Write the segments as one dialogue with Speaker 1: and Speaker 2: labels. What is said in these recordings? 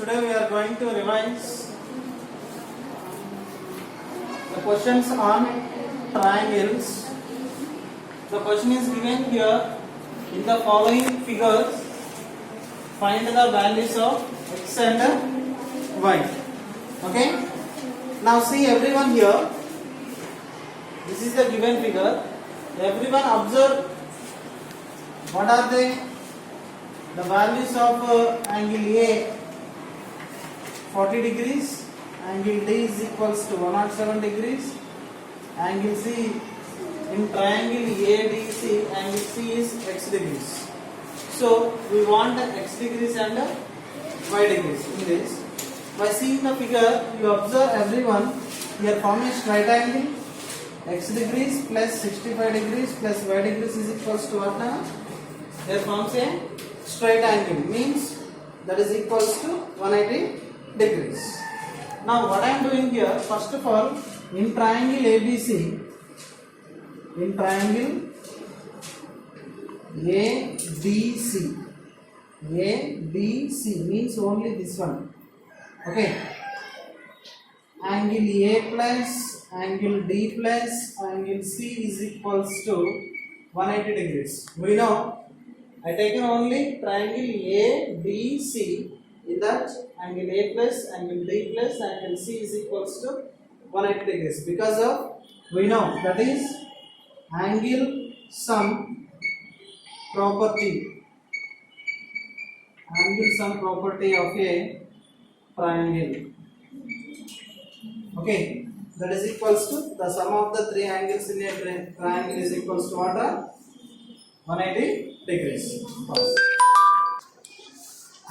Speaker 1: Today we are going to revise the questions on triangles. The question is given here in the following figures. Find the values of x and y. Okay. Now see everyone here. This is the given figure. Everyone observe what are they? The values of angle A 40 degrees, angle D is equals to 107 degrees, angle C in triangle ADC, angle C is x degrees. So we want x degrees and y degrees in this. By seeing the figure, you observe everyone here form a straight angle. X degrees plus 65 degrees plus y degrees is equals to what now? Here forms a straight angle, means that is equals to 180 degrees. Now what I am doing here, first of all, in triangle ABC, in triangle ABC means only this one. Okay. Angle A plus angle D plus angle C is equals to 180 degrees. We know I taken only triangle A, B, C. In that angle A plus angle D plus angle C is equals to 180 degrees because of we know that is angle sum property. Angle sum property of a triangle. Okay, that is equals to the sum of the three angles in a triangle is equals to what? 180 degrees.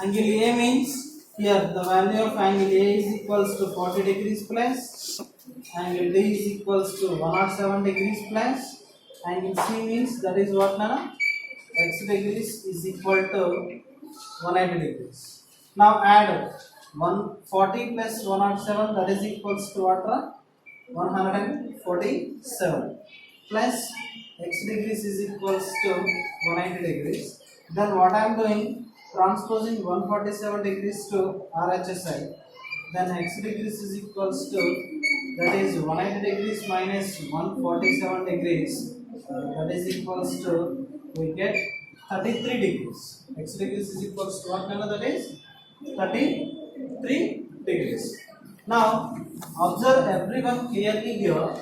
Speaker 1: Angle A means here the value of angle A is equals to 40 degrees plus angle D is equals to 107 degrees plus angle C means that is what now? X degrees is equal to 180 degrees. Now add 140 plus 107 that is equals to what? 147 plus x degrees is equals to 180 degrees. Then what I am doing? Transposing 147 degrees to RHS side. Then x degrees is equals to that is 180 degrees minus 147 degrees. That is equals to we get 33 degrees. X degrees is equals to what kind of that is 33 degrees. Now observe everyone clearly here.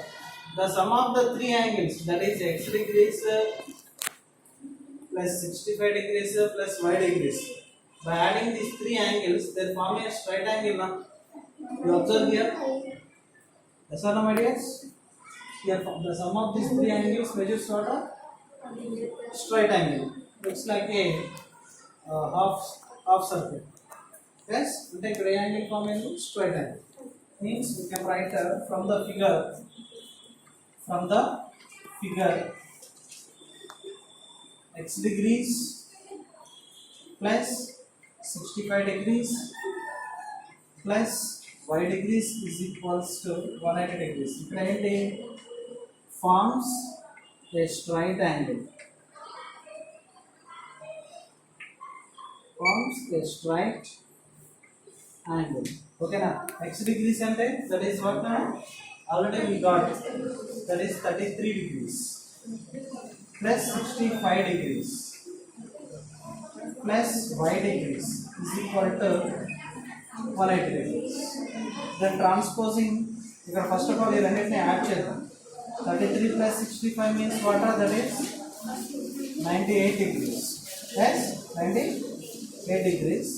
Speaker 1: The sum of the three angles, that is x degrees plus 65 degrees plus y degrees. By adding these three angles, they form a straight angle. Now you observe here. Yes or no, my dears? Here the sum of these three angles measures what? A straight angle. Looks like a half circle. Yes, we take triangle form a straight angle. Means we can write from the figure x degrees plus 65 degrees plus y degrees is equals to 180 degrees. It forms a straight angle. Okay na? X degrees and that is what now? Already we got that is 33 degrees plus 65 degrees plus y degrees is equal to 180 degrees. Then transposing, first of all you add 33 plus 65 means what are that is 98 degrees. Yes, 98 degrees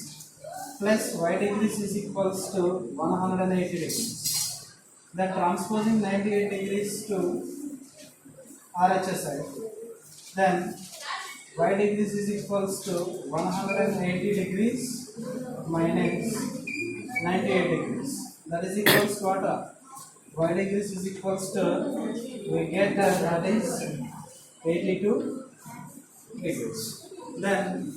Speaker 1: plus y degrees is equals to 180 degrees. Then transposing 98 degrees to RHS side. Then y degrees is equals to 180 degrees minus 98 degrees. That is equals to what? Y degrees is equals to we get that is 82 degrees. Then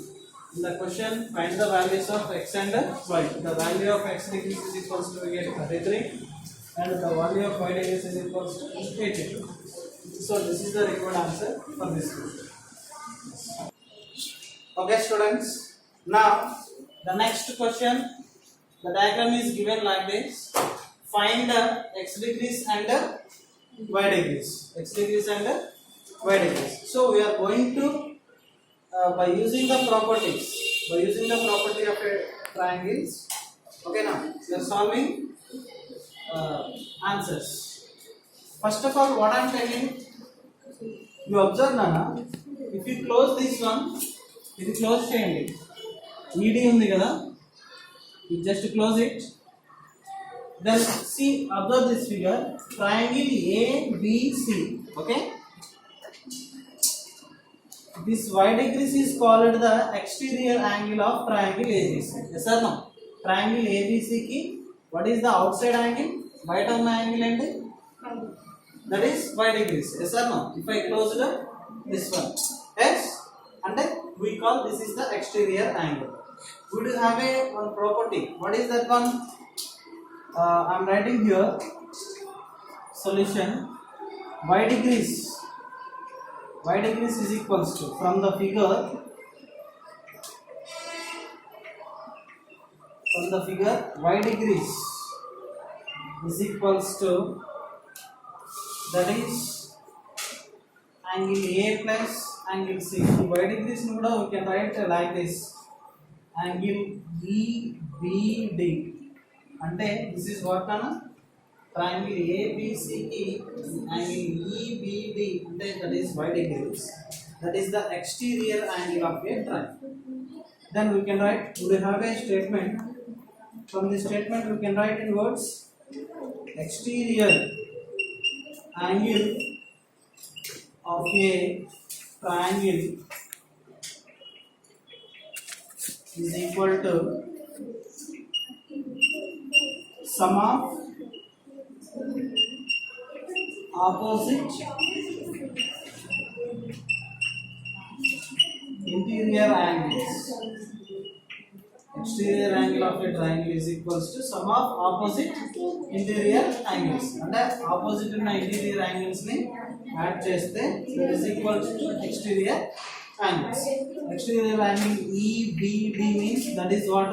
Speaker 1: in the question find the values of x and y. The value of x degrees is equals to we get 33. And the value of y degrees is equals to 82. So this is the required answer for this question. Okay students, now the next question The diagram is given like this. Find the x degrees and y degrees. X degrees and y degrees. So we are going to by using the property of a triangles. Okay, now we are solving answers. First of all, what I am telling, you observe Nana. If you close this one, ఇది close చేయండి. ED ఉంది కదా, you just close it. Then see, observe this figure, triangle ABC. Okay, this y degrees is called the exterior angle of triangle ABC. Yes or no? Triangle ABC ki what is the outside angle? Bite ఉన్న angle and that is y degrees. Yes or no? If I close this one, yes, and we call this is the exterior angle. We do have a one property. What is that one? I am writing here solution. Y degrees is equals to, from the figure y degrees is equals to, that is angle A plus angle C. Y degrees kuda we can write like this, angle EBD. అంటే this is what kana triangle ABC ki angle EBD అంటే that is y degrees. That is the exterior angle of a triangle. Then we can write, we have a statement. From this statement we can write in words, exterior angle of a triangle is equal to sum of opposite interior angles. Exterior angle of a triangle is equals to sum of opposite interior angles. అంటే opposite ఉన్న interior angles ని add చేస్తే that is equals to exterior angles. Exterior angle EBD means that is what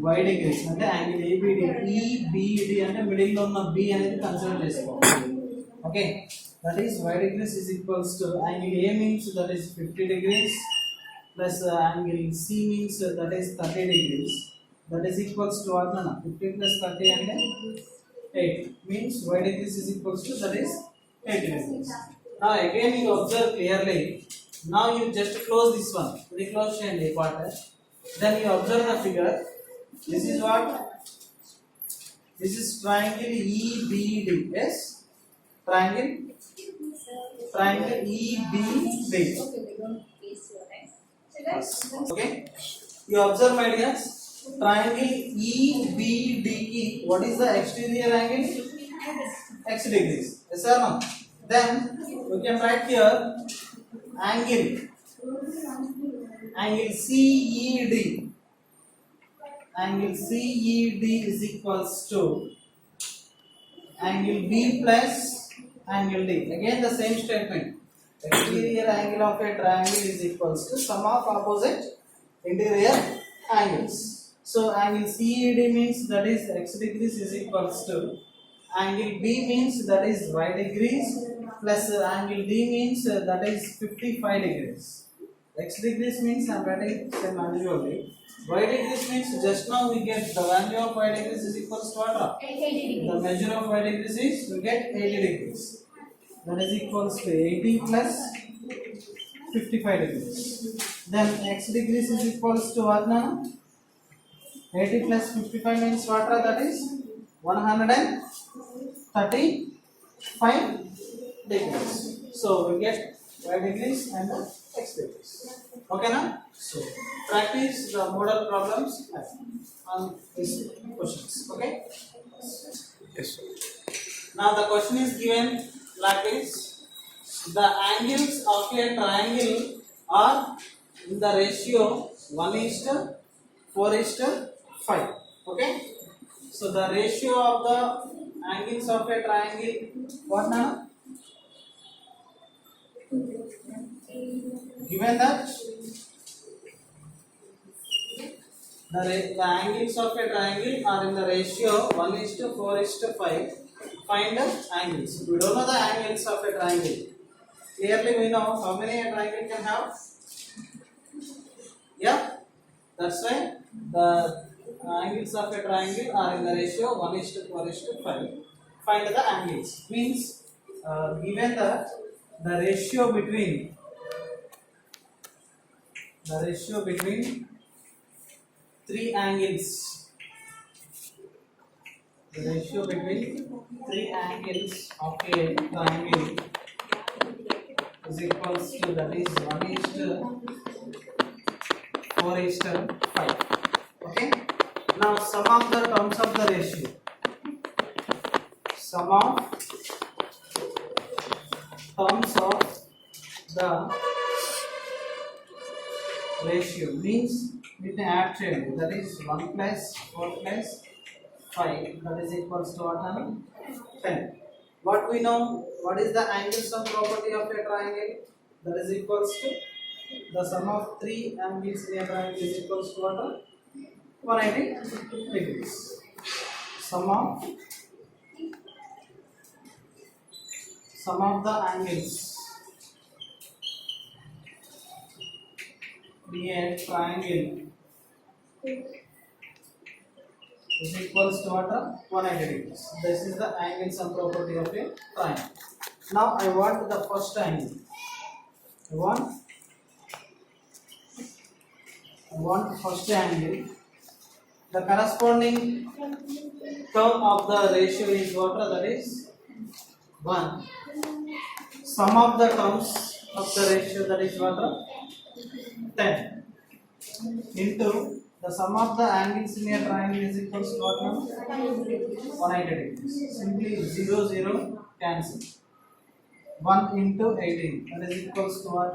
Speaker 1: y degrees. అంటే angle ABD, EBD అంటే middle లో ఉన్న B అనేది consider చేసుకోవాలి. Okay, that is y degrees is equals to angle A means that is 50 degrees plus angle C means that is 30 degrees. That is equals to what? 50 plus 30 and 8 means y degrees is equals to, that is 80 degrees. Now again you observe clearly. Now you just close this one. We close and part. Then you observe the figure. This is what? This is triangle EBD. Yes, triangle EBD. Okay, you observe my dears, triangle EBD ki what is the exterior angle? X degrees. Yes or no? Then we can write here angle CED. Angle CED is equals to angle B plus angle D. Again the same statement. Exterior angle of a triangle is equals to sum of opposite interior angles. So angle CED means that is x degrees is equals to angle B means that is y degrees plus angle D means that is 55 degrees. X degrees means I am writing same manually. Y degrees means just now we get the value of y degrees is equals to what?
Speaker 2: 80 degrees.
Speaker 1: The measure of y degrees is we get 80 degrees. That is equals to 80 plus 55 degrees. Then x degrees is equals to what now? 80 plus 55 means what? That is 135 degrees. So we get y degrees and x degrees. Okay now? So practice the model problems on these questions. Okay?
Speaker 3: Yes.
Speaker 1: Now the question is given like this. The angles of a triangle are in the ratio 1:4:5. Okay? So the ratio of the angles of a triangle, what now? Given that the angles of a triangle are in the ratio 1:4:5. Find the angles. We don't know the angles of a triangle. Clearly we know how many a triangle can have. Yeah, that's why the angles of a triangle are in the ratio 1:4:5. Find the angles. Means given the ratio between three angles. The ratio between three angles of a triangle is equals to, that is 1:4:5. Okay. Now sum of the terms of the ratio. Sum of terms of the ratio means with the add trade, that is 1 plus 4 plus 5, that is equals to what? 10. What we know, what is the angle sum property of a triangle? That is equals to the sum of three angles in a triangle is equals to what? 180 degrees. Sum of the angles in a triangle is equals to what? 180 degrees. This is the angle sum property of a triangle. Now I want the first angle. I want first angle. The corresponding term of the ratio is what? That is 1. Sum of the terms of the ratio, that is what? 10 into the sum of the angles in a triangle is equals to what? 180 degrees. Simply 0 0 cancel. 1 into 18, that is equals to what?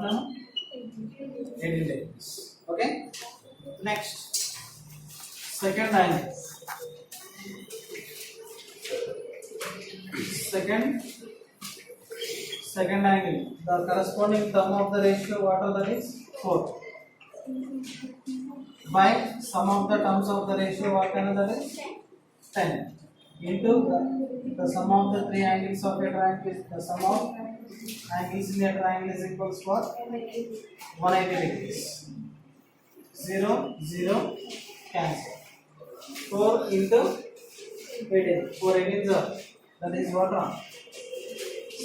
Speaker 1: 18 degrees. Okay. Next, second angle. Second angle. The corresponding term of the ratio, what? That is 4. By sum of the terms of the ratio, what kind of that is 10 into the sum of the three angles of a triangle. The sum of angles in a triangle is equals to what? 180 degrees. 0 0 cancel. 4 into 18. 4 18s are, that is what?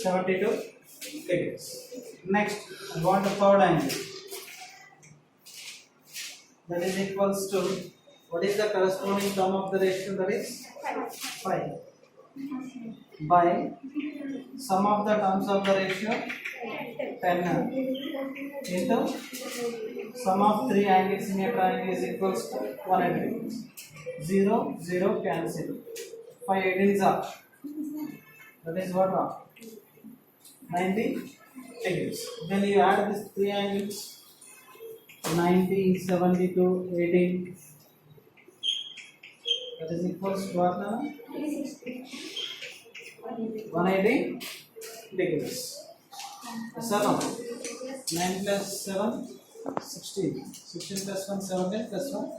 Speaker 1: 72 degrees. Next, I want the third angle. That is equals to, what is the corresponding term of the ratio? That is 5. By sum of the terms of the ratio 10 into sum of three angles in a triangle is equals to 180 degrees. 0 0 cancel. 5 18s are, that is what? 90 degrees. Then you add these three angles. 90, 72, 18, that is equals to what now? 180 degrees. 7, 9 plus 7, 16, 16 plus 1, 17 plus 1,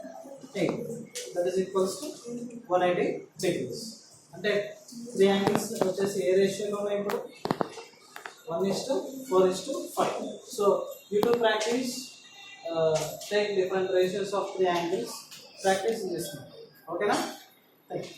Speaker 1: 8, that is equals to 180 degrees. అంటే three angles వచ్చేసి ఏ రేషియోలో ఉన్నాయి ఇప్పుడు? 1:4:5. So you to practice, take different ratios of three angles. Practice this one. Okay, na? Thank you.